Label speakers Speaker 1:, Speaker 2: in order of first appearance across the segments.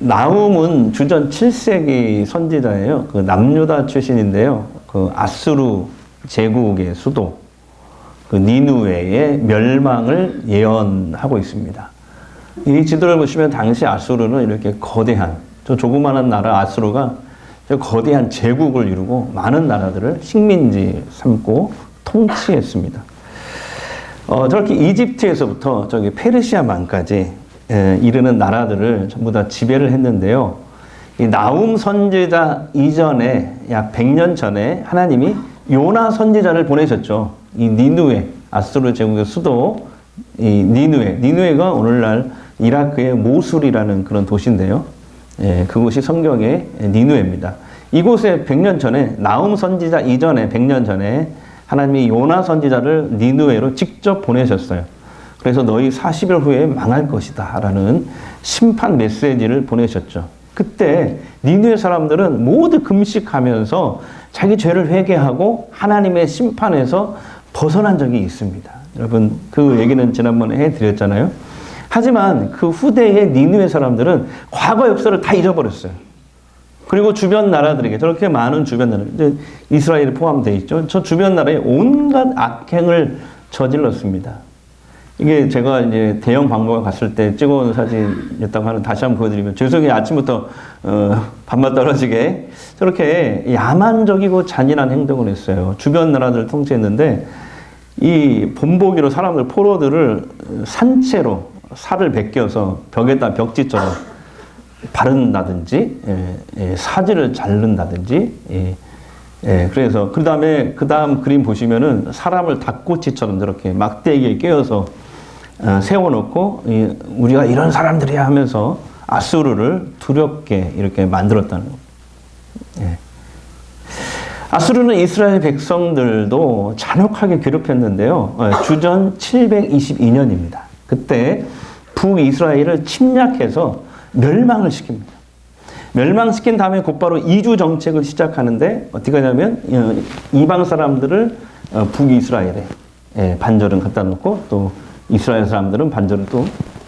Speaker 1: 나훔은 주전 7세기 선지자예요. 그 남유다 출신인데요. 그 아수르 제국의 수도 그 니누웨의 멸망을 예언하고 있습니다. 이 지도를 보시면 당시 아수르는 이렇게 거대한 저 조그마한 나라 아수르가 저 거대한 제국을 이루고 많은 나라들을 식민지 삼고 통치했습니다. 저렇게 이집트에서부터 저기 페르시아만까지 이르는 나라들을 전부 다 지배를 했는데요. 이 나훔 선지자 이전에 약 100년 전에 하나님이 요나 선지자를 보내셨죠. 이 니누웨, 아수르 제국의 수도 이 니누웨가 오늘날 이라크의 모술이라는 그런 도시인데요. 그곳이 성경의 니누웨입니다. 이곳에 100년 전에 나훔 선지자 이전에 100년 전에 하나님이 요나 선지자를 니누웨로 직접 보내셨어요. 그래서 너희 40일 후에 망할 것이다 라는 심판 메시지를 보내셨죠. 그때 니누웨 사람들은 모두 금식하면서 자기 죄를 회개하고 하나님의 심판에서 벗어난 적이 있습니다. 여러분 그 얘기는 지난번에 해드렸잖아요. 하지만 그 후대의 니누웨 사람들은 과거 역사를 다 잊어버렸어요. 그리고 주변 나라들에게 저렇게 많은 주변 나라, 이제 이스라엘이 포함되어 있죠. 저 주변 나라에 온갖 악행을 저질렀습니다. 이게 제가 이제 대형 광고에 갔을 때 찍어온 사진이었다고 하는 다시 한번 보여드리면 죄송해요. 아침부터 밥맛 떨어지게 저렇게 야만적이고 잔인한 행동을 했어요. 주변 나라들을 통치했는데 이 본보기로 사람들 포로들을 산채로 살을 벗겨서 벽에다 벽지처럼 바른다든지 사지를 자른다든지 그래서 그 다음 그림 보시면은 사람을 닭꼬치처럼 저렇게 막대기에 꿰어서 세워놓고 우리가 이런 사람들이야 하면서 아수르를 두렵게 이렇게 만들었다는 거예요. 아수르는 이스라엘 백성들도 잔혹하게 괴롭혔는데요. 주전 722년입니다. 그때 북이스라엘을 침략해서 멸망을 시킵니다. 멸망시킨 다음에 곧바로 이주 정책을 시작하는데 어떻게 하냐면 이방 사람들을 북이스라엘에 반절은 갖다 놓고 또 이스라엘 사람들은 반절을 또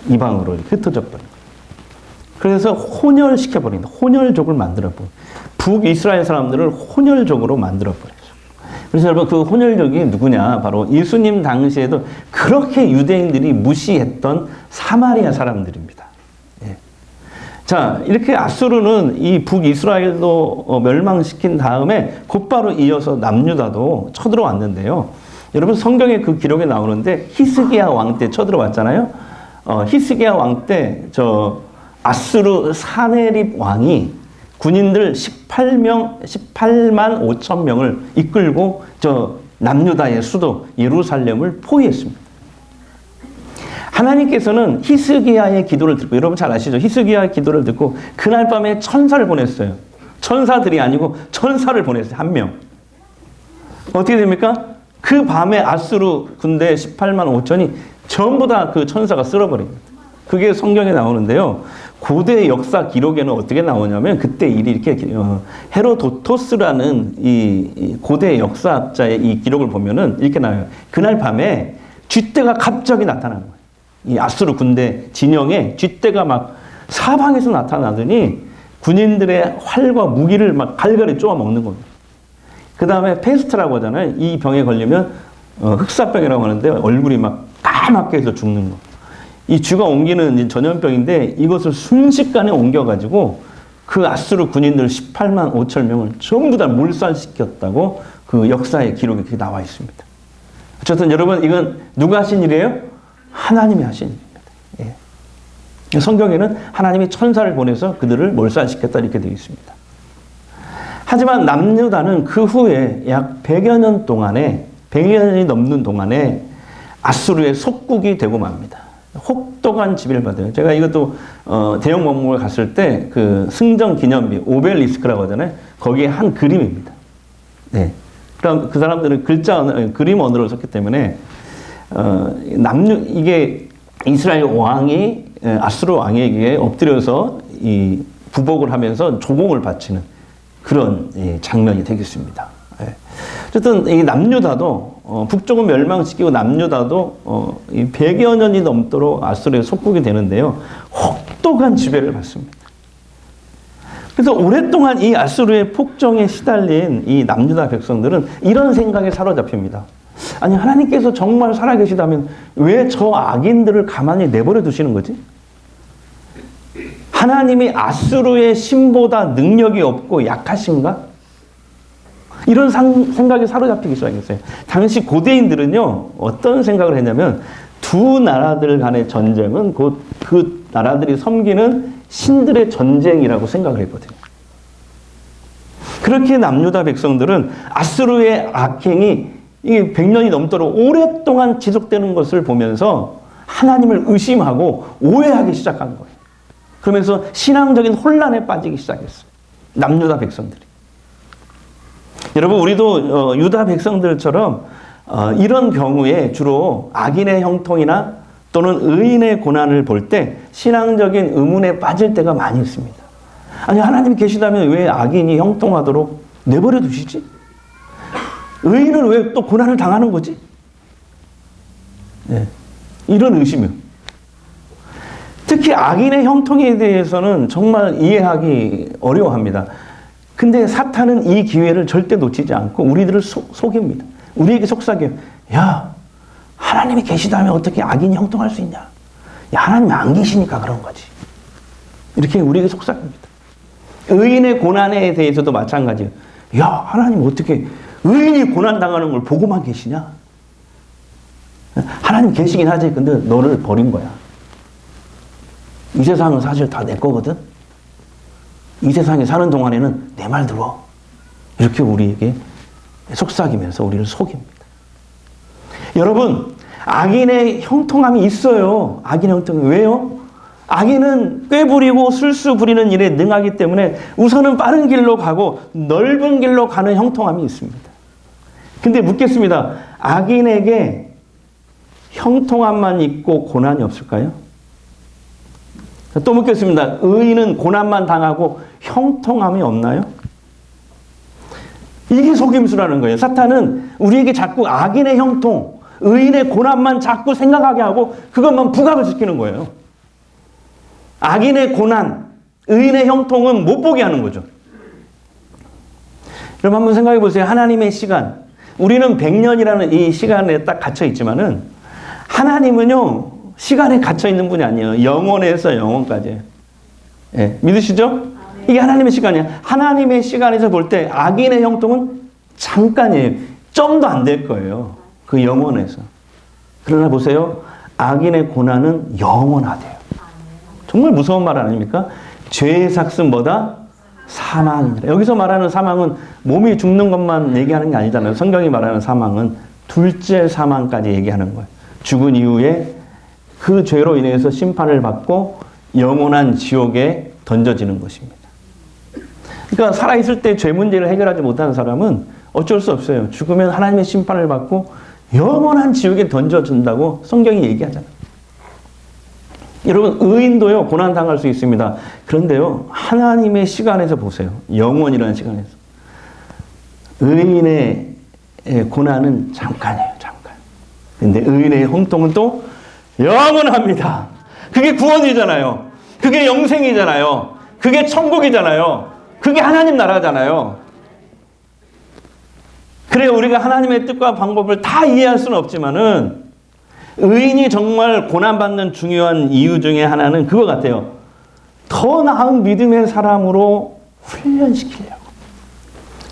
Speaker 1: 이방으로 흩어져 버린 거예요. 그래서 혼혈시켜버린다. 혼혈족을 만들어버린 북이스라엘 사람들을 혼혈족으로 만들어버렸어요. 그래서 여러분 그 혼혈족이 누구냐? 바로 예수님 당시에도 그렇게 유대인들이 무시했던 사마리아 사람들입니다. 자, 이렇게 아수르는 이 북이스라엘도 멸망시킨 다음에 곧바로 이어서 남유다도 쳐들어왔는데요. 여러분 성경에 그 기록에 나오는데 히스기야 왕 때 쳐들어왔잖아요. 히스기야 왕 때 저 아수르 사네립 왕이 군인들 18만 5천 명을 이끌고 저 남유다의 수도 예루살렘을 포위했습니다. 하나님께서는 히스기야의 기도를 듣고, 여러분 잘 아시죠? 히스기야의 기도를 듣고 그날 밤에 천사를 보냈어요. 천사들이 아니고 천사를 보냈어요. 한 명. 어떻게 됩니까? 그 밤에 아수르 군대 18만 5천이 전부 다 그 천사가 쓸어버립니다. 그게 성경에 나오는데요. 고대 역사 기록에는 어떻게 나오냐면 그때 일이 이렇게 헤로도토스라는 이 고대 역사학자의 이 기록을 보면은 이렇게 나와요. 그날 밤에 쥐떼가 갑자기 나타난 거예요. 이 아수르 군대 진영에 쥐떼가 막 사방에서 나타나더니 군인들의 활과 무기를 막 갈갈이 쪼아 먹는 겁니다. 그 다음에 페스트라고 하잖아요. 이 병에 걸리면 흑사병이라고 하는데 얼굴이 막 까맣게 해서 죽는 거. 이 쥐가 옮기는 전염병인데 이것을 순식간에 옮겨가지고 그 아수르 군인들 18만 5천 명을 전부 다 몰살시켰다고 그 역사의 기록이 그렇게 나와 있습니다. 어쨌든 여러분 이건 누가 하신 일이에요? 하나님이 하신 일입니다. 예. 성경에는 하나님이 천사를 보내서 그들을 몰살시켰다 이렇게 되어 있습니다. 하지만 남유다는 그 후에 약 100여 년 동안에 100여 년이 넘는 동안에 아수르의 속국이 되고 맙니다. 혹독한 지배를 받아요. 제가 이것도 대형 박물관 갔을 때 그 승정 기념비 오벨리스크라고 하잖아요. 거기에 한 그림입니다. 네. 그럼 그 사람들은 그림 언어를 썼기 때문에 이게 이스라엘 왕이 아수르 왕에게 엎드려서 이 부복을 하면서 조공을 바치는 그런 장면이 되겠습니다. 어쨌든 이 남유다도 북쪽은 멸망시키고 남유다도 100여 년이 넘도록 아수르의 속국이 되는데요. 혹독한 지배를 받습니다. 그래서 오랫동안 이 아수르의 폭정에 시달린 이 남유다 백성들은 이런 생각에 사로잡힙니다. 아니, 하나님께서 정말 살아계시다면 왜 저 악인들을 가만히 내버려 두시는 거지? 하나님이 아수르의 신보다 능력이 없고 약하신가? 이런 생각에 사로잡히기 시작했어요. 당시 고대인들은요, 어떤 생각을 했냐면, 두 나라들 간의 전쟁은 곧 그 나라들이 섬기는 신들의 전쟁이라고 생각을 했거든요. 그렇게 남유다 백성들은 아수르의 악행이 이게 100년이 넘도록 오랫동안 지속되는 것을 보면서 하나님을 의심하고 오해하기 시작한 거예요. 그러면서 신앙적인 혼란에 빠지기 시작했어요. 남유다 백성들이. 여러분, 우리도 유다 백성들처럼 이런 경우에 주로 악인의 형통이나 또는 의인의 고난을 볼 때 신앙적인 의문에 빠질 때가 많이 있습니다. 아니, 하나님이 계시다면 왜 악인이 형통하도록 내버려 두시지? 의인은 왜 또 고난을 당하는 거지? 네, 이런 의심이요. 특히 악인의 형통에 대해서는 정말 이해하기 어려워합니다. 근데 사탄은 이 기회를 절대 놓치지 않고 우리들을 속입니다. 우리에게 속삭여요. 야, 하나님이 계시다면 어떻게 악인이 형통할 수 있냐? 야, 하나님이 안 계시니까 그런 거지. 이렇게 우리에게 속삭입니다. 의인의 고난에 대해서도 마찬가지예요. 야, 하나님 어떻게 의인이 고난당하는 걸 보고만 계시냐? 하나님 계시긴 하지. 근데 너를 버린 거야. 이 세상은 사실 다 내 거거든. 이 세상에 사는 동안에는 내 말 들어. 이렇게 우리에게 속삭이면서 우리를 속입니다. 여러분, 악인의 형통함이 있어요. 악인의 형통함이. 왜요? 악인은 꾀부리고 술수 부리는 일에 능하기 때문에 우선은 빠른 길로 가고 넓은 길로 가는 형통함이 있습니다. 근데 묻겠습니다. 악인에게 형통함만 있고 고난이 없을까요? 또 묻겠습니다. 의인은 고난만 당하고 형통함이 없나요? 이게 속임수라는 거예요. 사탄은 우리에게 자꾸 악인의 형통, 의인의 고난만 자꾸 생각하게 하고 그것만 부각을 시키는 거예요. 악인의 고난, 의인의 형통은 못 보게 하는 거죠. 여러분 한번 생각해 보세요. 하나님의 시간. 우리는 100년이라는 이 시간에 딱 갇혀 있지만은 하나님은요, 시간에 갇혀 있는 분이 아니에요. 영원에서 영원까지. 예, 믿으시죠? 이게 하나님의 시간이에요. 하나님의 시간에서 볼 때 악인의 형통은 잠깐이에요. 점도 안 될 거예요. 그 영원에서. 그러나 보세요. 악인의 고난은 영원하대요. 정말 무서운 말 아닙니까? 죄의 삭은 뭐다? 사망입니다. 여기서 말하는 사망은 몸이 죽는 것만 얘기하는 게 아니잖아요. 성경이 말하는 사망은 둘째 사망까지 얘기하는 거예요. 죽은 이후에 그 죄로 인해서 심판을 받고 영원한 지옥에 던져지는 것입니다. 그러니까 살아있을 때 죄 문제를 해결하지 못하는 사람은 어쩔 수 없어요. 죽으면 하나님의 심판을 받고 영원한 지옥에 던져진다고 성경이 얘기하잖아요. 여러분, 의인도요, 고난당할 수 있습니다. 그런데요, 하나님의 시간에서 보세요. 영원이라는 시간에서. 의인의 고난은 잠깐이에요, 잠깐. 근데 의인의 형통은 또 영원합니다. 그게 구원이잖아요. 그게 영생이잖아요. 그게 천국이잖아요. 그게 하나님 나라잖아요. 그래, 우리가 하나님의 뜻과 방법을 다 이해할 수는 없지만은 의인이 정말 고난받는 중요한 이유 중에 하나는 그거 같아요. 더 나은 믿음의 사람으로 훈련시키려고.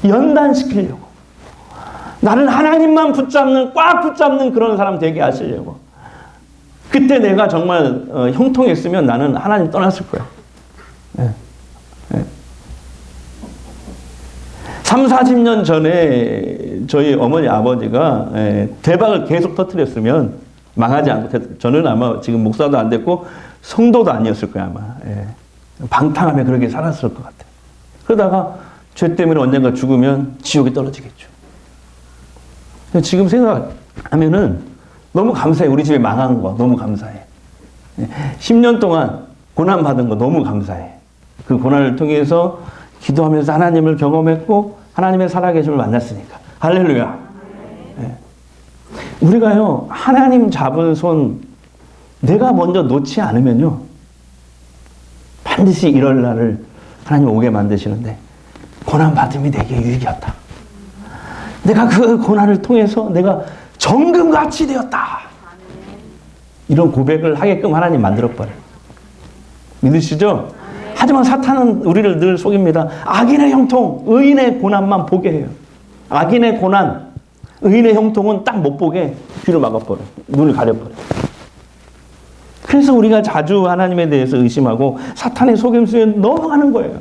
Speaker 1: 연단시키려고. 나를 하나님만 꽉 붙잡는 그런 사람 되게 하시려고. 그때 내가 정말 형통했으면 나는 하나님 떠났을 거야. 네. 네. 30-40년 전에 저희 어머니 아버지가 대박을 계속 터뜨렸으면 망하지 않고, 저는 아마 지금 목사도 안 됐고 성도도 아니었을 거야 아마. 방탕하며 그렇게 살았을 것 같아요. 그러다가 죄 때문에 언젠가 죽으면 지옥에 떨어지겠죠. 지금 생각하면은 너무 감사해. 우리 집에 망한 거 너무 감사해. 10년 동안 고난받은 거 너무 감사해. 그 고난을 통해서 기도하면서 하나님을 경험했고 하나님의 살아계심을 만났으니까. 할렐루야. 우리가요, 하나님 잡은 손 내가 먼저 놓지 않으면요, 반드시 이럴 날을 하나님 오게 만드시는데 고난받음이 내게 유익이었다. 내가 그 고난을 통해서 내가 정금같이 되었다. 이런 고백을 하게끔 하나님 만들어버려요. 믿으시죠? 하지만 사탄은 우리를 늘 속입니다. 악인의 형통, 의인의 고난만 보게 해요. 악인의 고난, 의인의 형통은 딱 못 보게 귀를 막아버려요. 눈을 가려버려요. 그래서 우리가 자주 하나님에 대해서 의심하고 사탄의 속임수에 넘어가는 거예요.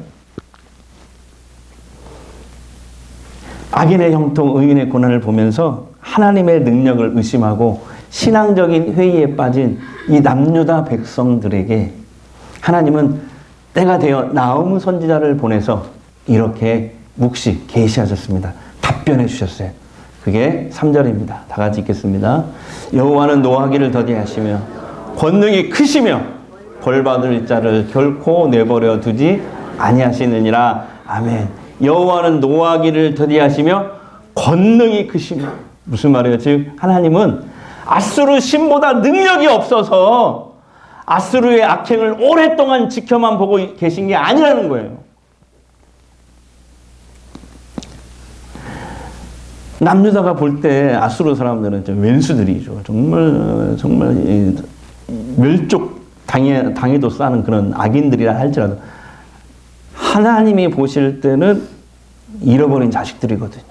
Speaker 1: 악인의 형통, 의인의 고난을 보면서 하나님의 능력을 의심하고 신앙적인 회의에 빠진 이 남유다 백성들에게 하나님은 때가 되어 나움 선지자를 보내서 이렇게 묵시 계시하셨습니다. 답변해 주셨어요. 그게 3절입니다. 다 같이 읽겠습니다. 여호와는 노하기를 더디하시며 권능이 크시며 벌받을 자를 결코 내버려 두지 아니하시느니라. 아멘. 여호와는 노하기를 더디하시며 권능이 크시며, 무슨 말이에요? 즉 하나님은 아수르 신보다 능력이 없어서 아수르의 악행을 오랫동안 지켜만 보고 계신 게 아니라는 거예요. 남유다가 볼 때 아수르 사람들은 좀 왼수들이죠. 정말 멸족 당해도 싸는 그런 악인들이라 할지라도 하나님이 보실 때는 잃어버린 자식들이거든요.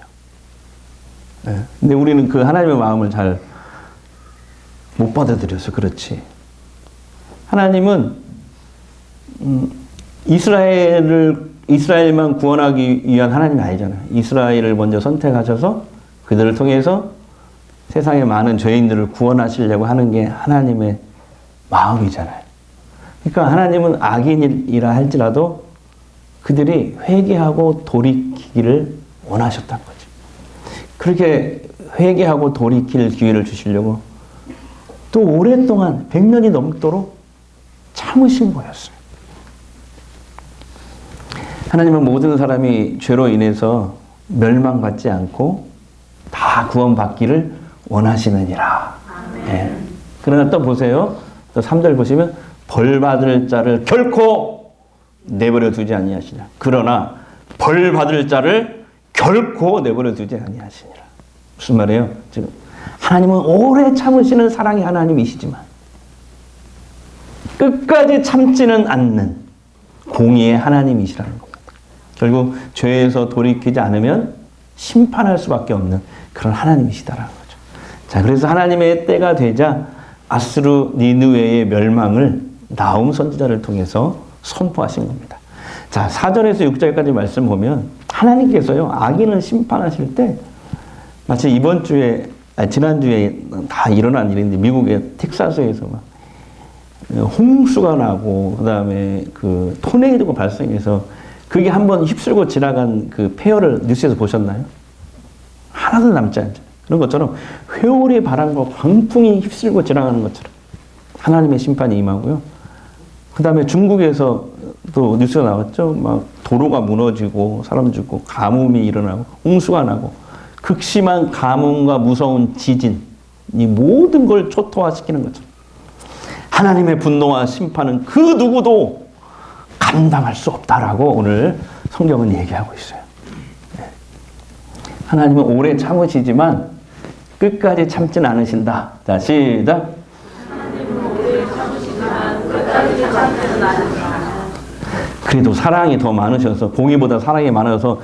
Speaker 1: 네. 근데 우리는 그 하나님의 마음을 잘 못 받아들여서 그렇지. 하나님은 이스라엘만 구원하기 위한 하나님이 아니잖아요. 이스라엘을 먼저 선택하셔서 그들을 통해서 세상의 많은 죄인들을 구원하시려고 하는 게 하나님의 마음이잖아요. 그러니까 하나님은 악인이라 할지라도 그들이 회개하고 돌이키기를 원하셨다는 거죠. 그렇게 회개하고 돌이킬 기회를 주시려고 또 오랫동안 100년이 넘도록 참으신 거였어요. 하나님은 모든 사람이 죄로 인해서 멸망받지 않고 다 구원받기를 원하시느니라. 네. 그러나 또 보세요. 또 3절 보시면 벌받을 자를 결코 내버려 두지 아니하시냐. 그러나 벌받을 자를 결코 내버려 두지 아니하시니라. 무슨 말이에요? 지금 하나님은 오래 참으시는 사랑의 하나님이시지만 끝까지 참지는 않는 공의의 하나님이시라는 겁니다. 결국 죄에서 돌이키지 않으면 심판할 수밖에 없는 그런 하나님이시다라는 거죠. 자, 그래서 하나님의 때가 되자 아수르 니느웨의 멸망을 나움 선지자를 통해서 선포하신 겁니다. 자, 4절에서 6절까지 말씀 보면 하나님께서요, 악인을 심판하실 때 마치 지난주에 다 일어난 일인데 미국의 텍사스에서 막 홍수가 나고 그다음에 그 토네이도가 발생해서 그게 한번 휩쓸고 지나간 그 폐허를 뉴스에서 보셨나요? 하나도 남지 않죠. 그런 것처럼 회오리 바람과 광풍이 휩쓸고 지나가는 것처럼 하나님의 심판이 임하고요. 그다음에 중국에서 또 뉴스가 나왔죠. 막 도로가 무너지고 사람 죽고 가뭄이 일어나고 홍수가 나고 극심한 가뭄과 무서운 지진, 이 모든 걸 초토화시키는 거죠. 하나님의 분노와 심판은 그 누구도 감당할 수 없다라고 오늘 성경은 얘기하고 있어요. 하나님은 오래 참으시지만 끝까지 참진 않으신다. 자, 시작. 하나님은 오래 참으시지만 끝까지 참지는 않으신다. 그래도 사랑이 더 많으셔서, 공의보다 사랑이 많아서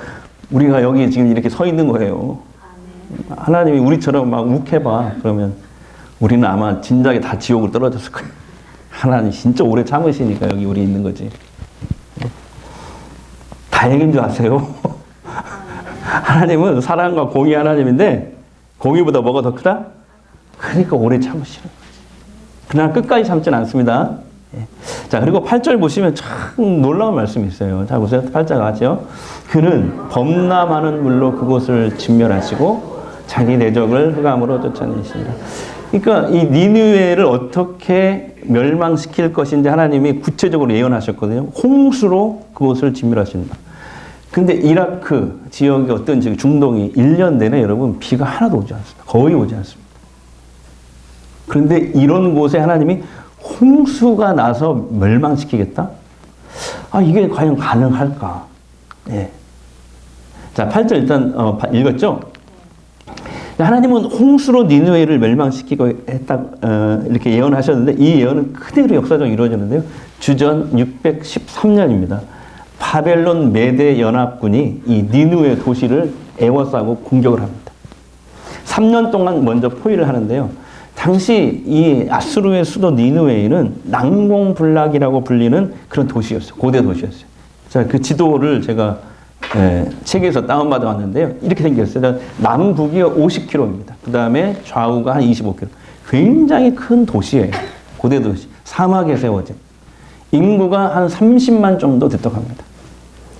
Speaker 1: 우리가 여기 지금 이렇게 서 있는 거예요. 하나님이 우리처럼 막 욱해봐. 그러면 우리는 아마 진작에 다 지옥으로 떨어졌을 거예요. 하나님 진짜 오래 참으시니까 여기 우리 있는 거지. 다행인 줄 아세요? 하나님은 사랑과 공의 하나님인데 공의보다 뭐가 더 크다? 그러니까 오래 참으시는 거지. 그러나 끝까지 참지는 않습니다. 자, 그리고 8절 보시면 참 놀라운 말씀이 있어요. 자, 보세요. 8절 같이요. 그는 범람하는 물로 그곳을 진멸하시고 자기 내적을 흑암으로 쫓아내십니다. 그러니까 이 니느웨를 어떻게 멸망시킬 것인지 하나님이 구체적으로 예언하셨거든요. 홍수로 그곳을 진멸하십니다. 근데 이라크 지역의 어떤 지역, 중동이 1년 내내 여러분 비가 하나도 오지 않습니다. 거의 오지 않습니다. 그런데 이런 곳에 하나님이 홍수가 나서 멸망시키겠다? 이게 과연 가능할까? 예. 자, 8절 일단 읽었죠? 하나님은 홍수로 니느웨를 멸망시키고 했다, 이렇게 예언하셨는데, 이 예언은 그대로 역사적으로 이루어지는데요. 주전 613년입니다. 바벨론 메대 연합군이 이 니느웨 도시를 에워싸고 공격을 합니다. 3년 동안 먼저 포위를 하는데요. 당시 이 아수르의 수도 니느웨는 난공불락이라고 불리는 그런 도시였어요. 고대 도시였어요. 자, 그 지도를 제가 책에서 다운받아 왔는데요. 이렇게 생겼어요. 남북이 50km입니다. 그 다음에 좌우가 한 25km. 굉장히 큰 도시예요. 고대 도시. 사막에 세워진. 인구가 한 30만 정도 됐다고 합니다.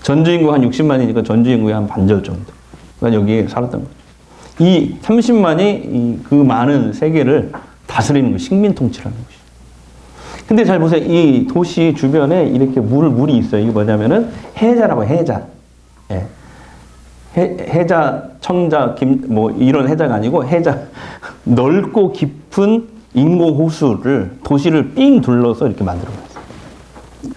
Speaker 1: 전주 인구가 한 60만이니까 전주 인구의 한 반절 정도. 그러니까 여기에 살았던 거죠. 이 30만이 그 많은 세계를 다스리는 거, 식민 통치라는 것이죠. 근데 잘 보세요. 이 도시 주변에 이렇게 물이 있어요. 이게 뭐냐면은 해자라고 해자. 예. 해자, 청자, 뭐 이런 해자가 아니고 해자. 넓고 깊은 인공 호수를 도시를 삥 둘러서 이렇게 만들어놨어요.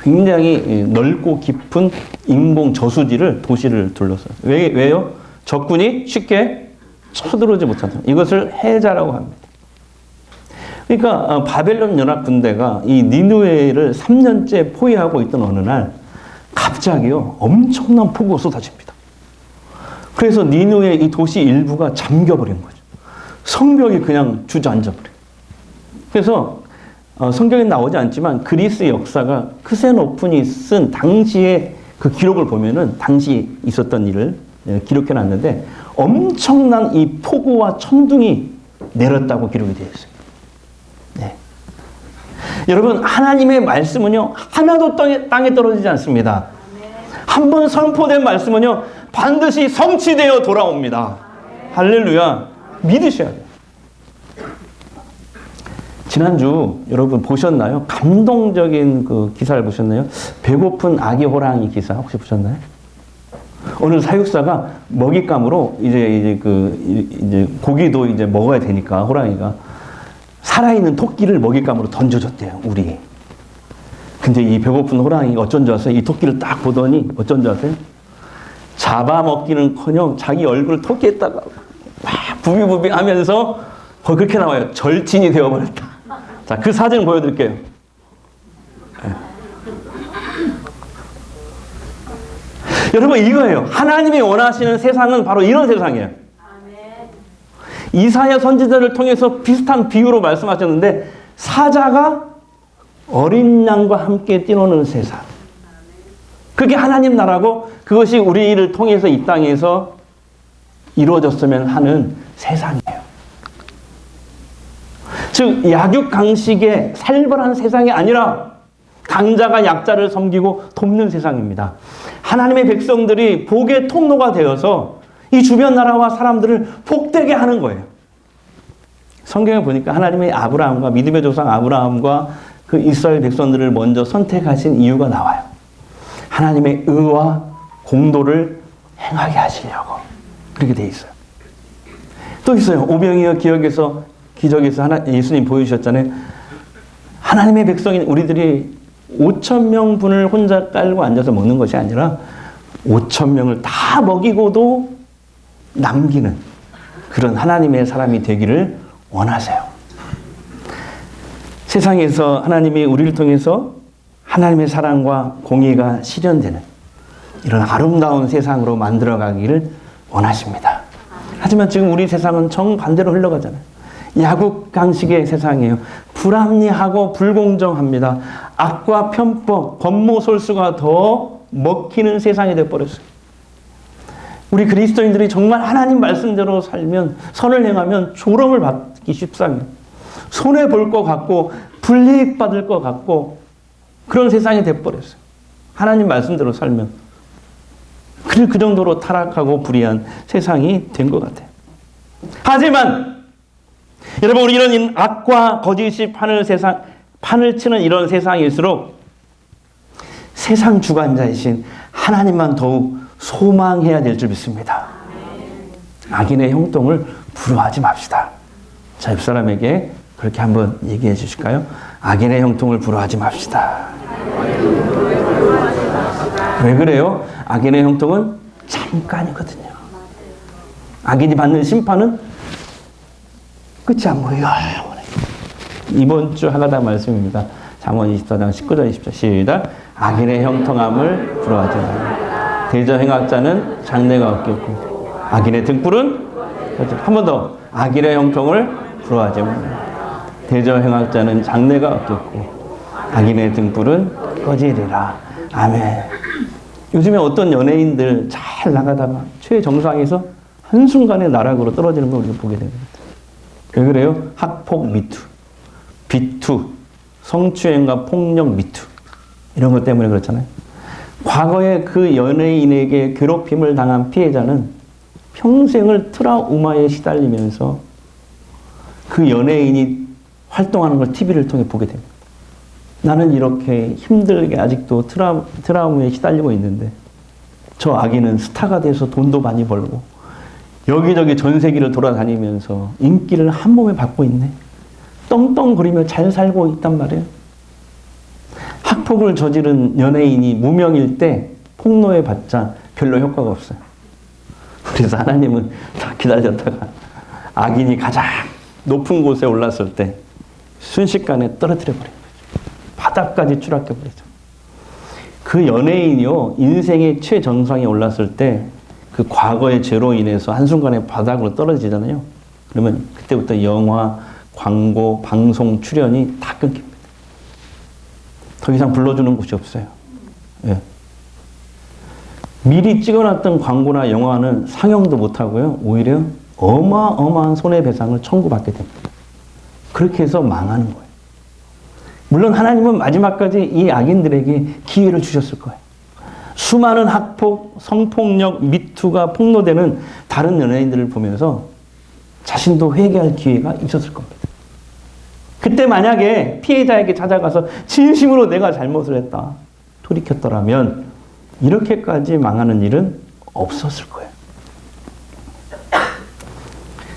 Speaker 1: 굉장히 넓고 깊은 인공 저수지를 도시를 둘러서. 왜요? 적군이 쉽게 쳐들어오지 못하도록. 이것을 해자라고 합니다. 그러니까 바벨론 연합 군대가 이 니느웨를 3년째 포위하고 있던 어느 날 갑자기요 엄청난 폭우가 쏟아집니다. 그래서 니느웨 이 도시 일부가 잠겨버린 거죠. 성벽이 그냥 주저앉아버려요. 그래서 성경에 나오지 않지만 그리스 역사가 크세노폰이 쓴 당시의 그 기록을 보면은 당시 있었던 일을 기록해 놨는데 엄청난 이 폭우와 천둥이 내렸다고 기록이 되어 있어요. 네. 여러분, 하나님의 말씀은요, 하나도 땅에 떨어지지 않습니다. 한번 선포된 말씀은요, 반드시 성취되어 돌아옵니다. 할렐루야. 믿으셔야 돼요. 지난주 여러분 보셨나요? 감동적인 그 기사를 보셨나요? 배고픈 아기 호랑이 기사 혹시 보셨나요? 어느 사육사가 먹잇감으로 이제 고기도 이제 먹어야 되니까 호랑이가 살아있는 토끼를 먹잇감으로 던져줬대요, 우리. 근데 이 배고픈 호랑이가 어쩐 줄 아세요? 이 토끼를 딱 보더니 어쩐 줄 아세요? 잡아먹기는커녕 자기 얼굴을 토끼에다가 막 부비부비 하면서 그렇게 나와요. 절친이 되어버렸다. 자, 그 사진 보여드릴게요. 네. 여러분, 이거예요. 하나님이 원하시는 세상은 바로 이런 세상이에요. 이사야 선지자를 통해서 비슷한 비유로 말씀하셨는데 사자가 어린 양과 함께 뛰노는 세상. 그게 하나님 나라고 그것이 우리를 통해서 이 땅에서 이루어졌으면 하는 세상이에요. 즉 약육강식의 살벌한 세상이 아니라 강자가 약자를 섬기고 돕는 세상입니다. 하나님의 백성들이 복의 통로가 되어서 이 주변 나라와 사람들을 복되게 하는 거예요. 성경에 보니까 하나님의 아브라함과 믿음의 조상 아브라함과 그 이스라엘 백성들을 먼저 선택하신 이유가 나와요. 하나님의 의와 공도를 행하게 하시려고. 그렇게 돼 있어요. 또 있어요. 오병이어 기적에서 예수님 보여주셨잖아요. 하나님의 백성인 우리들이 5,000명 분을 혼자 깔고 앉아서 먹는 것이 아니라 5,000명을 다 먹이고도 남기는 그런 하나님의 사람이 되기를 원하세요. 세상에서 하나님이 우리를 통해서 하나님의 사랑과 공의가 실현되는 이런 아름다운 세상으로 만들어가기를 원하십니다. 하지만 지금 우리 세상은 정반대로 흘러가잖아요. 야국강식의 세상이에요. 불합리하고 불공정합니다. 악과 편법, 권모솔수가 더 먹히는 세상이 되어버렸어요. 우리 그리스도인들이 정말 하나님 말씀대로 살면, 선을 행하면 조롱을 받기 쉽상해요. 손해볼 것 같고 불이익 받을 것 같고 그런 세상이 되어버렸어요. 하나님 말씀대로 살면. 그 정도로 타락하고 불의한 세상이 된 것 같아요. 하지만 여러분, 우리 이런 악과 거짓이 판을 치는 이런 세상일수록 세상 주관자이신 하나님만 더욱 소망해야 될 줄 믿습니다. 악인의 형통을 부러워하지 맙시다. 자, 옆사람에게 그렇게 한번 얘기해 주실까요? 악인의 형통을 부러워하지 맙시다. 왜 그래요? 악인의 형통은 잠깐이거든요. 악인이 받는 심판은 끝이 안 보여요. 이번 주 하가다 말씀입니다. 잠언 24장 19절 20절 시작. 악인의 형통함을 부러워하지 말라. 대저 행악자는 장래가 없겠고 악인의 등불은 한 번 더. 악인의 형통을 부러워하지 말라. 대저 행악자는 장래가 없겠고 악인의 등불은 꺼지리라. 아멘. 요즘에 어떤 연예인들 잘 나가다가 최정상에서 한순간에 나락으로 떨어지는 걸 우리가 보게 됩니다. 왜 그래요? 학폭 미투, 비투, 성추행과 폭력 미투 이런 것 때문에 그렇잖아요. 과거에 그 연예인에게 괴롭힘을 당한 피해자는 평생을 트라우마에 시달리면서 그 연예인이 활동하는 걸 TV를 통해 보게 됩니다. 나는 이렇게 힘들게 아직도 트라우마에 시달리고 있는데 저 아기는 스타가 돼서 돈도 많이 벌고 여기저기 전 세계를 돌아다니면서 인기를 한 몸에 받고 있네. 떵떵거리며 잘 살고 있단 말이에요. 학폭을 저지른 연예인이 무명일 때 폭로해 봤자 별로 효과가 없어요. 그래서 하나님은 다 기다렸다가 악인이 가장 높은 곳에 올랐을 때 순식간에 떨어뜨려 버린 거죠. 바닥까지 추락해 버리죠. 그 연예인이요, 인생의 최정상에 올랐을 때 그 과거의 죄로 인해서 한순간에 바닥으로 떨어지잖아요. 그러면 그때부터 영화, 광고, 방송 출연이 다 끊깁니다. 더 이상 불러주는 곳이 없어요. 예. 미리 찍어놨던 광고나 영화는 상영도 못하고요. 오히려 어마어마한 손해배상을 청구받게 됩니다. 그렇게 해서 망하는 거예요. 물론 하나님은 마지막까지 이 악인들에게 기회를 주셨을 거예요. 수많은 학폭, 성폭력, 미투가 폭로되는 다른 연예인들을 보면서 자신도 회개할 기회가 있었을 겁니다. 그때 만약에 피해자에게 찾아가서 진심으로 내가 잘못을 했다, 돌이켰더라면 이렇게까지 망하는 일은 없었을 거예요.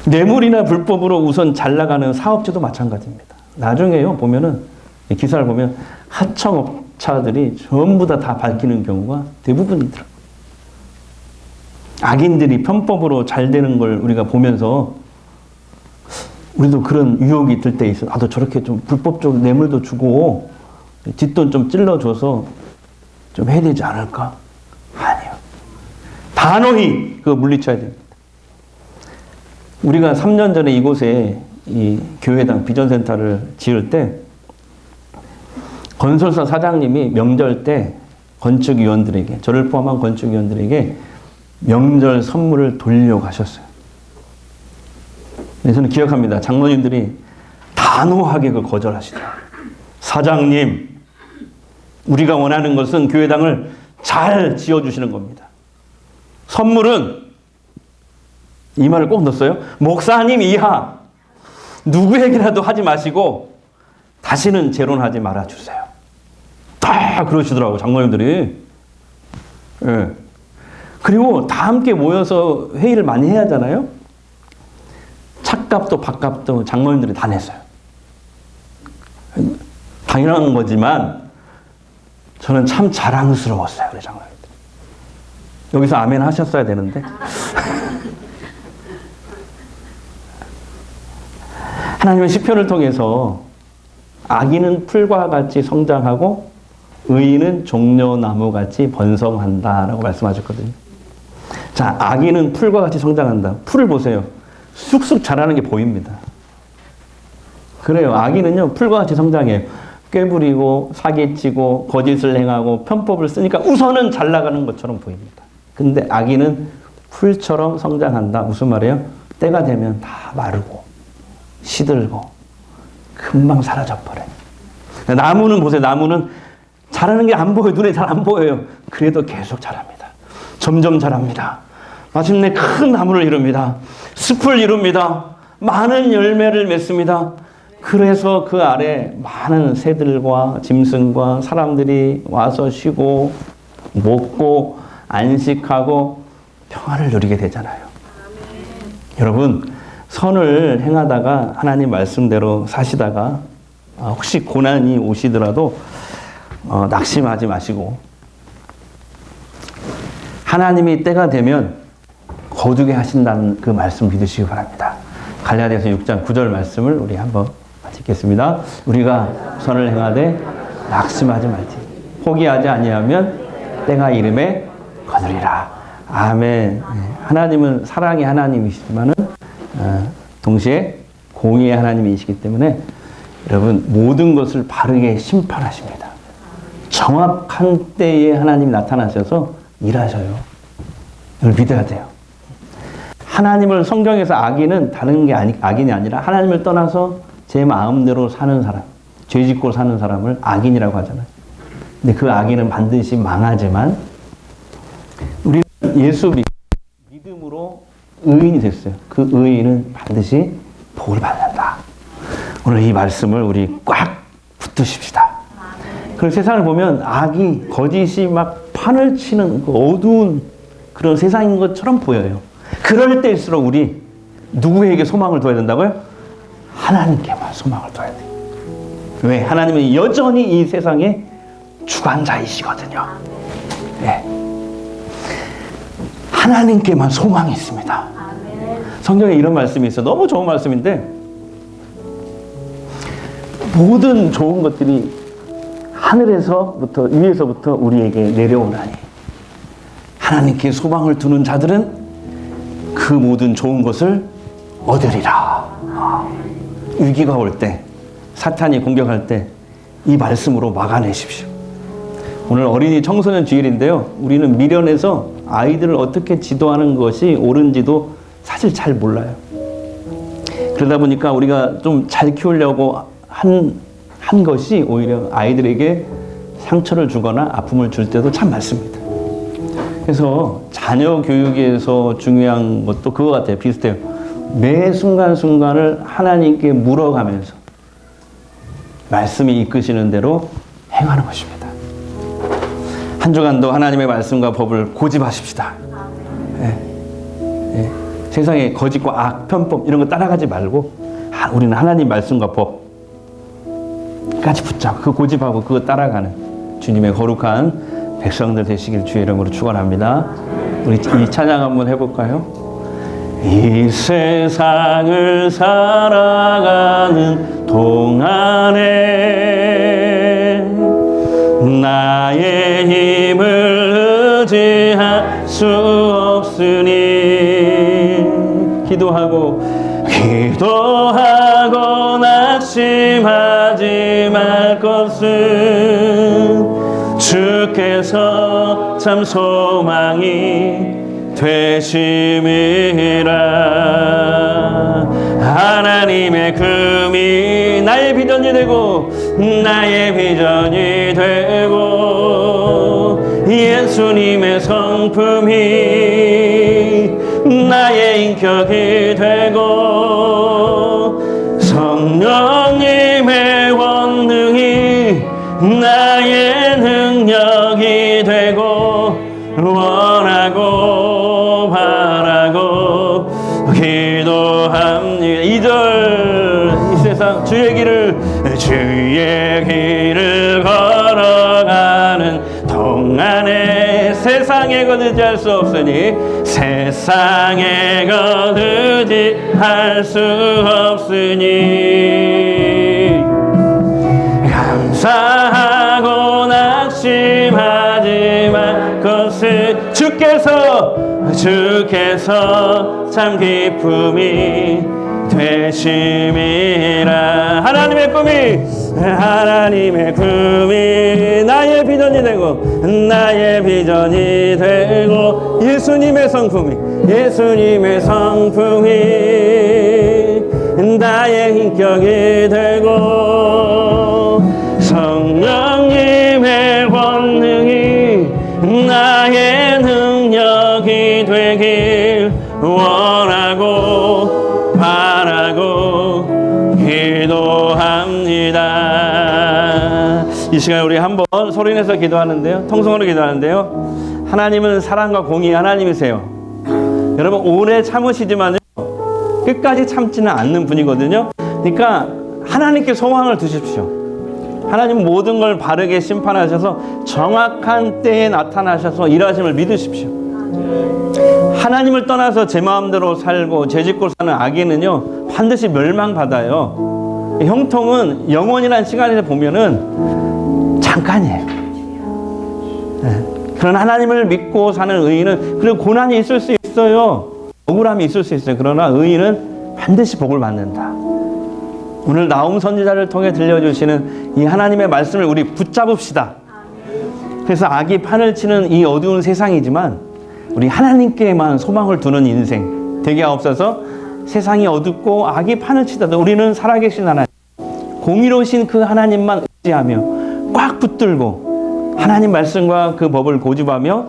Speaker 1: 뇌물이나 불법으로 우선 잘 나가는 사업주도 마찬가지입니다. 나중에요, 보면은, 기사를 보면 하청업자들이 전부 다 밝히는 경우가 대부분이더라고요. 악인들이 편법으로 잘 되는 걸 우리가 보면서 우리도 그런 유혹이 들 때 있어. 나도 저렇게 좀 불법적으로 뇌물도 주고 뒷돈 좀 찔러줘서 좀 해야 되지 않을까? 아니요. 단호히 그거 물리쳐야 됩니다. 우리가 3년 전에 이곳에 이 교회당 비전센터를 지을 때 건설사 사장님이 명절 때 건축위원들에게, 저를 포함한 건축위원들에게 명절 선물을 돌려가셨어요. 저는 기억합니다. 장로님들이 단호하게 그걸 거절하시더라고요. 사장님, 우리가 원하는 것은 교회당을 잘 지어주시는 겁니다. 선물은, 이 말을 꼭 넣었어요. 목사님 이하 누구에게라도 하지 마시고 다시는 재론하지 말아주세요. 다 그러시더라고요, 장로님들이. 예. 그리고 다 함께 모여서 회의를 많이 해야 하잖아요. 차값도 밥값도 장로님들이 다 냈어요. 당연한 거지만 저는 참 자랑스러웠어요, 우리 장로님들. 여기서 아멘 하셨어야 되는데. 하나님은 시편을 통해서 악인은 풀과 같이 성장하고 의인은 종려나무같이 번성한다라고 말씀하셨거든요. 자, 악인은 풀과 같이 성장한다. 풀을 보세요. 쑥쑥 자라는 게 보입니다. 그래요. 악인은요, 풀과 같이 성장해요. 꾀부리고 사기치고 거짓을 행하고 편법을 쓰니까 우선은 잘 나가는 것처럼 보입니다. 근데 악인은 풀처럼 성장한다. 무슨 말이에요? 때가 되면 다 마르고 시들고 금방 사라져버려요. 나무는 보세요. 나무는 자라는 게 안 보여요. 눈에 잘 안 보여요. 그래도 계속 자랍니다. 점점 자랍니다. 마침내 큰 나무를 이룹니다. 숲을 이룹니다. 많은 열매를 맺습니다. 그래서 그 아래 많은 새들과 짐승과 사람들이 와서 쉬고 먹고 안식하고 평화를 누리게 되잖아요. 여러분, 선을 행하다가 하나님 말씀대로 사시다가 혹시 고난이 오시더라도 낙심하지 마시고 하나님이 때가 되면 거두게 하신다는 그 말씀 믿으시기 바랍니다. 갈라디아서 6장 9절 말씀을 우리 한번 같이 읽겠습니다. 우리가 선을 행하되 낙심하지 말지. 포기하지 아니하면 때가 이름에 거두리라. 아멘. 하나님은 사랑의 하나님이시지만은 동시에 공의의 하나님이시기 때문에 여러분 모든 것을 바르게 심판하십니다. 정확한 때에 하나님이 나타나셔서 일하셔요. 이걸 믿어야 돼요. 하나님을 성경에서 악인은 다른 게 악인이 아니라 하나님을 떠나서 제 마음대로 사는 사람, 죄 짓고 사는 사람을 악인이라고 하잖아요. 근데 그 악인은 반드시 망하지만 우리는 예수 믿음으로 의인이 됐어요. 그 의인은 반드시 복을 받는다. 오늘 이 말씀을 우리 꽉 붙드십시다. 그 세상을 보면 악이, 거짓이 막 판을 치는 그 어두운 그런 세상인 것처럼 보여요. 그럴 때일수록 우리 누구에게 소망을 둬야 된다고요? 하나님께만 소망을 둬야 돼요. 왜? 하나님은 여전히 이 세상의 주관자이시거든요. 네. 하나님께만 소망이 있습니다. 성경에 이런 말씀이 있어요. 너무 좋은 말씀인데 모든 좋은 것들이 하늘에서부터 위에서부터 우리에게 내려오나니 하나님께 소망을 두는 자들은 그 모든 좋은 것을 얻으리라. 위기가 올 때, 사탄이 공격할 때 이 말씀으로 막아내십시오. 오늘 어린이 청소년 주일인데요. 우리는 미련해서 아이들을 어떻게 지도하는 것이 옳은지도 사실 잘 몰라요. 그러다 보니까 우리가 좀 잘 키우려고 한 것이 오히려 아이들에게 상처를 주거나 아픔을 줄 때도 참 많습니다. 그래서 자녀 교육에서 중요한 것도 그거 같아요. 비슷해요. 매 순간순간을 하나님께 물어가면서 말씀이 이끄시는 대로 행하는 것입니다. 한 주간도 하나님의 말씀과 법을 고집하십시다. 예. 예. 세상에 거짓과 악, 편법 이런 거 따라가지 말고 우리는 하나님 말씀과 법까지 붙잡고 그 고집하고 그거 따라가는 주님의 거룩한 백성들 되시길 주의 이름으로 축원합니다. 우리 이 찬양 한번 해볼까요? 이 세상을 살아가는 동안에 나의 힘을 의지할 수 없으니 기도하고 낙심하지 말 것은 주께서 참 소망이 되심이라. 하나님의 금이 나의 비전이 되고 예수님의 성품이 나의 인격이 되고 성령님의 권능이 나의 능력이 되고 원하고 바라고 기도합니다. 2절 이 세상 주의 길을 걸어가는 동안에 세상에 거두지 할 수 없으니 세상에 거두지 할 수 없으니 감사하고 낙심하지 말 것을 주께서 참 기쁨이 되심이라. 하나님의 꿈이 나의 비전이 되고 예수님의 성품이 나의 인격이 되고 성령님의 권능이 나의 능력이 되길 원하고 바라고 기도합니다. 이 시간 우리 한번 소리내서 기도하는데요. 통성으로 기도하는데요. 하나님은 사랑과 공의 하나님이세요. 여러분 오래 참으시지만요 끝까지 참지는 않는 분이거든요. 그러니까 하나님께 소망을 두십시오. 하나님은 모든 걸 바르게 심판하셔서 정확한 때에 나타나셔서 일하심을 믿으십시오. 하나님을 떠나서 제 마음대로 살고 제 짓고 사는 악인은요 반드시 멸망받아요. 형통은 영원이라는 시간에서 보면은 잠깐이에요. 네. 그러나 하나님을 믿고 사는 의인은, 그리고 고난이 있을 수 있어요. 억울함이 있을 수 있어요. 그러나 의인은 반드시 복을 받는다. 오늘 나움 선지자를 통해 들려주시는 이 하나님의 말씀을 우리 붙잡읍시다. 그래서 악이 판을 치는 이 어두운 세상이지만 우리 하나님께만 소망을 두는 인생 되게 하옵소서. 세상이 어둡고 악이 판을 치더라도 우리는 살아계신 하나님, 공의로우신 그 하나님만 의지하며 꽉 붙들고 하나님 말씀과 그 법을 고집하며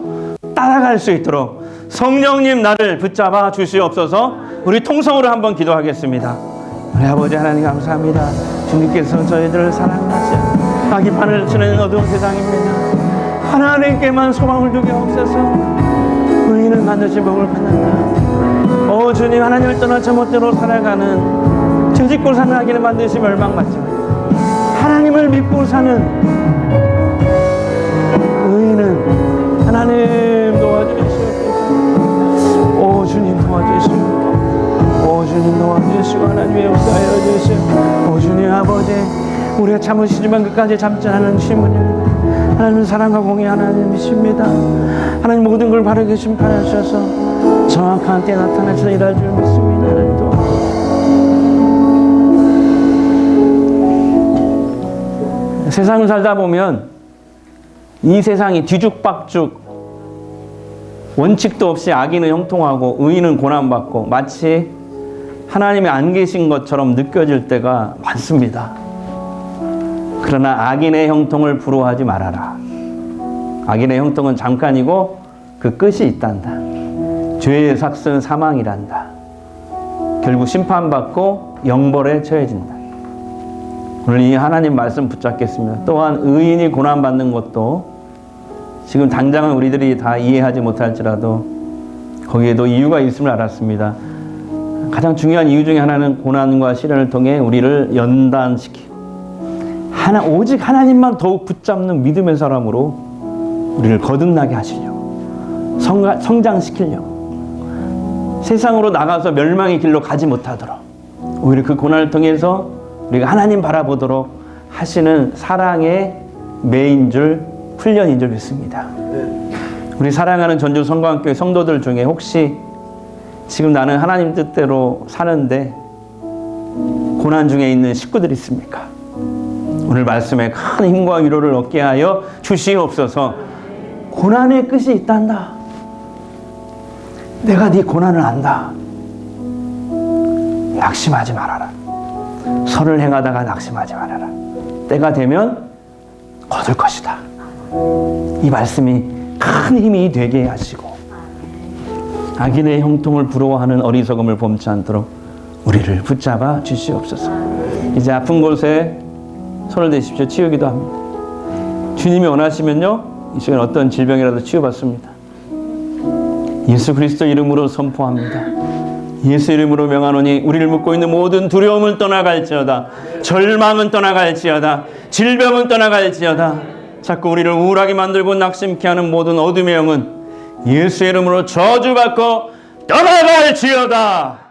Speaker 1: 따라갈 수 있도록 성령님 나를 붙잡아 주시옵소서. 우리 통성으로 한번 기도하겠습니다. 우리 아버지 하나님 감사합니다. 주님께서 저희들을 사랑하시고 악이 판을 치는 어두운 세상입니다. 하나님께만 소망을 두게 하옵소서. 의인은 반드시 복을 받는다. 오 주님, 하나님을 떠나 제멋대로 살아가는 죄짓고 사는 악인은 반드시 멸망받지만 하나님을 믿고 사는 의인은 하나님 도와주시옵소서. 오 주님 도와주시옵소서. 오 주님 도와주시고 하나님의 역사하여 주시옵소서. 오 주님 아버지, 우리가 참으시지만 끝까지 참지 않은 신분입니다. 하나님은 사랑과 공의 하나님이십니다. 하나님 모든 걸 바르게 심판하셔서 정확한 때 나타나셔서 일할 줄 믿습니다. 하나님 도와주시옵소서. 세상을 살다 보면 이 세상이 뒤죽박죽, 원칙도 없이 악인은 형통하고 의인은 고난받고 마치 하나님이 안 계신 것처럼 느껴질 때가 많습니다. 그러나 악인의 형통을 부러워하지 말아라. 악인의 형통은 잠깐이고 그 끝이 있단다. 죄의 삭은 사망이란다. 결국 심판받고 영벌에 처해진다. 오늘 이 하나님 말씀 붙잡겠습니다. 또한 의인이 고난받는 것도 지금 당장은 우리들이 다 이해하지 못할지라도 거기에도 이유가 있음을 알았습니다. 가장 중요한 이유 중에 하나는 고난과 시련을 통해 우리를 연단시키고 오직 하나님만 더욱 붙잡는 믿음의 사람으로 우리를 거듭나게 하시려고, 성장시키려고, 세상으로 나가서 멸망의 길로 가지 못하도록 오히려 그 고난을 통해서 우리가 하나님 바라보도록 하시는 사랑의 매인 줄, 훈련인 줄 믿습니다. 우리 사랑하는 전주 성광교회 성도들 중에 혹시 지금 나는 하나님 뜻대로 사는데 고난 중에 있는 식구들이 있습니까? 오늘 말씀에 큰 힘과 위로를 얻게 하여 주시옵소서. 고난의 끝이 있단다. 내가 네 고난을 안다. 낙심하지 말아라. 선을 행하다가 낙심하지 말아라. 때가 되면 거둘 것이다. 이 말씀이 큰 힘이 되게 하시고 악인의 형통을 부러워하는 어리석음을 범치 않도록 우리를 붙잡아 주시옵소서. 이제 아픈 곳에 손을 대십시오. 치유기도 합니다. 주님이 원하시면요, 이 시간 어떤 질병이라도 치유받습니다. 예수 그리스도 이름으로 선포합니다. 예수 이름으로 명하노니 우리를 묶고 있는 모든 두려움은 떠나갈지어다. 절망은 떠나갈지어다. 질병은 떠나갈지어다. 자꾸 우리를 우울하게 만들고 낙심케 하는 모든 어둠의 영은 예수의 이름으로 저주받고 떠나갈지어다.